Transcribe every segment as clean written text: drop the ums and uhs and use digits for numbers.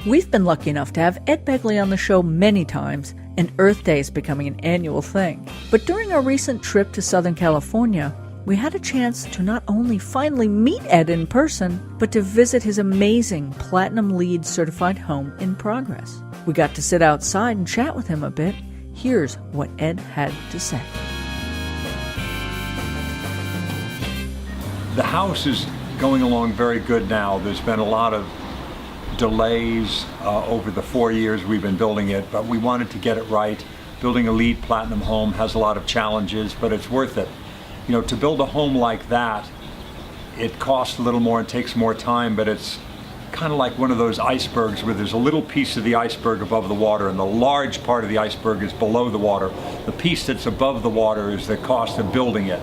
We've been lucky enough to have Ed Begley on the show many times, and Earth Day is becoming an annual thing. But during our recent trip to Southern California, we had a chance to not only finally meet Ed in person, but to visit his amazing Platinum LEED certified home in progress. We got to sit outside and chat with him a bit. Here's what Ed had to say. The house is going along very good now. There's been a lot of delays over the 4 years we've been building it, but we wanted to get it right. Building a LEED Platinum home has a lot of challenges, but it's worth it. You know, to build a home like that, it costs a little more and takes more time, but it's kind of like one of those icebergs where there's a little piece of the iceberg above the water and the large part of the iceberg is below the water. The piece that's above the water is the cost of building it.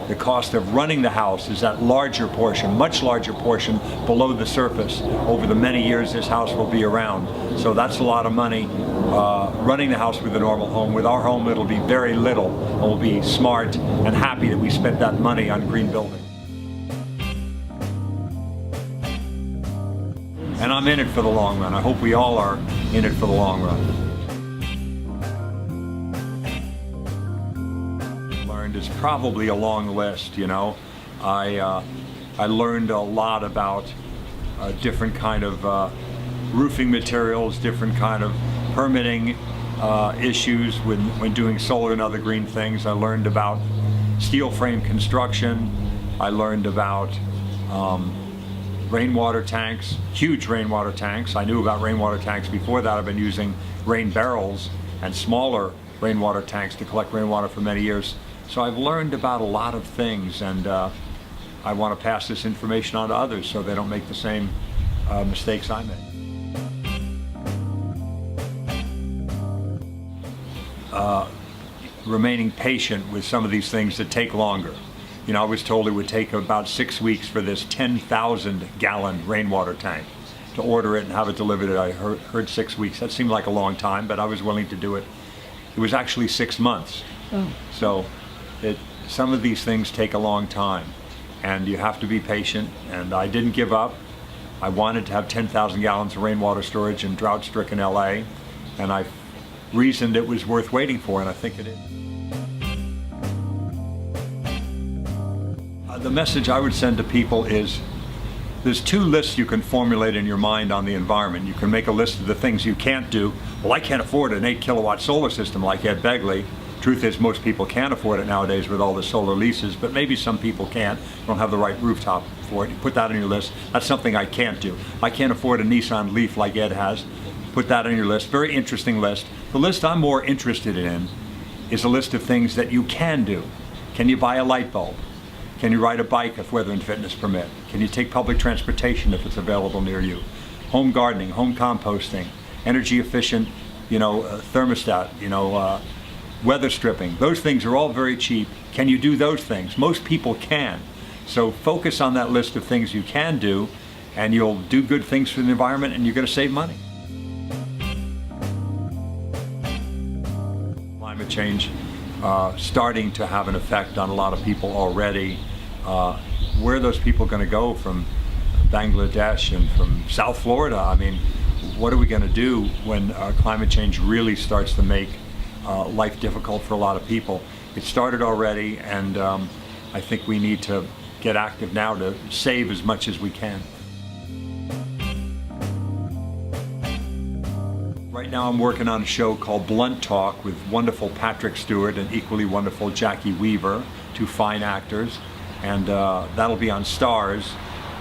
The cost of running the house is that larger portion, much larger portion below the surface. Over the many years this house will be around. So that's a lot of money running the house with a normal home. With our home it'll be very little, and we'll be smart and happy that we spent that money on green building. And I'm in it for the long run. I hope we all are in it for the long run. Is probably a long list, you know. I learned a lot about different kind of roofing materials, different kind of permitting issues when doing solar and other green things. I learned about steel frame construction. I learned about rainwater tanks, huge rainwater tanks. I knew about rainwater tanks before that. I've been using rain barrels and smaller rainwater tanks to collect rainwater for many years. So I've learned about a lot of things, and I want to pass this information on to others so they don't make the same mistakes I made. Remaining patient with some of these things that take longer. You know, I was told it would take about 6 weeks for this 10,000 gallon rainwater tank to order it and have it delivered. I heard 6 weeks. That seemed like a long time, but I was willing to do it. It was actually 6 months. Oh. So some of these things take a long time, and you have to be patient, and I didn't give up. I wanted to have 10,000 gallons of rainwater storage in drought-stricken LA, and I reasoned it was worth waiting for, and I think it is. The message I would send to people is there's 2 lists you can formulate in your mind on the environment. You can make a list of the things you can't do. Well, I can't afford an 8 kilowatt solar system like Ed Begley. Truth is, most people can't afford it nowadays with all the solar leases, but maybe some people can't, don't have the right rooftop for it. You put that on your list. That's something I can't do. I can't afford a Nissan Leaf like Ed has. Put that on your list. Very interesting list. The list I'm more interested in is a list of things that you can do. Can you buy a light bulb? Can you ride a bike if weather and fitness permit? Can you take public transportation if it's available near you? Home gardening, home composting, energy efficient, thermostat, weather stripping. Those things are all very cheap. Can you do those things? Most people can. So focus on that list of things you can do, and you'll do good things for the environment, and you're going to save money. Climate change starting to have an effect on a lot of people already. Where are those people going to go from Bangladesh and from South Florida? I mean, what are we going to do when climate change really starts to make life difficult for a lot of people? It started already, and I think we need to get active now to save as much as we can. Right now I'm working on a show called Blunt Talk with wonderful Patrick Stewart and equally wonderful Jackie Weaver, 2 fine actors, and that'll be on Starz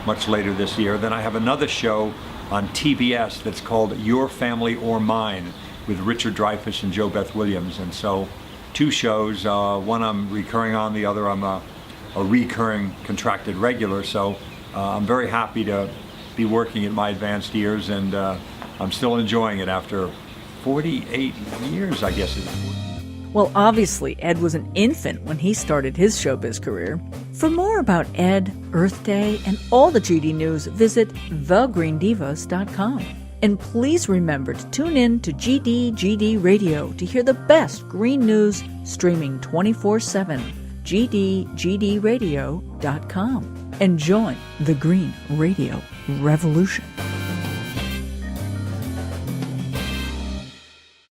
much later this year. Then I have another show on TBS that's called Your Family or Mine with Richard Dreyfuss and Jo Beth Williams. And so 2 shows, one I'm recurring on, the other I'm a recurring contracted regular. So I'm very happy to be working in my advanced years, and I'm still enjoying it after 48 years, I guess it is. Well, obviously, Ed was an infant when he started his showbiz career. For more about Ed, Earth Day, and all the GD news, visit thegreendivas.com. And please remember to tune in to GD Radio to hear the best green news streaming 24/7. GDGDradio.com. And join the Green Radio Revolution.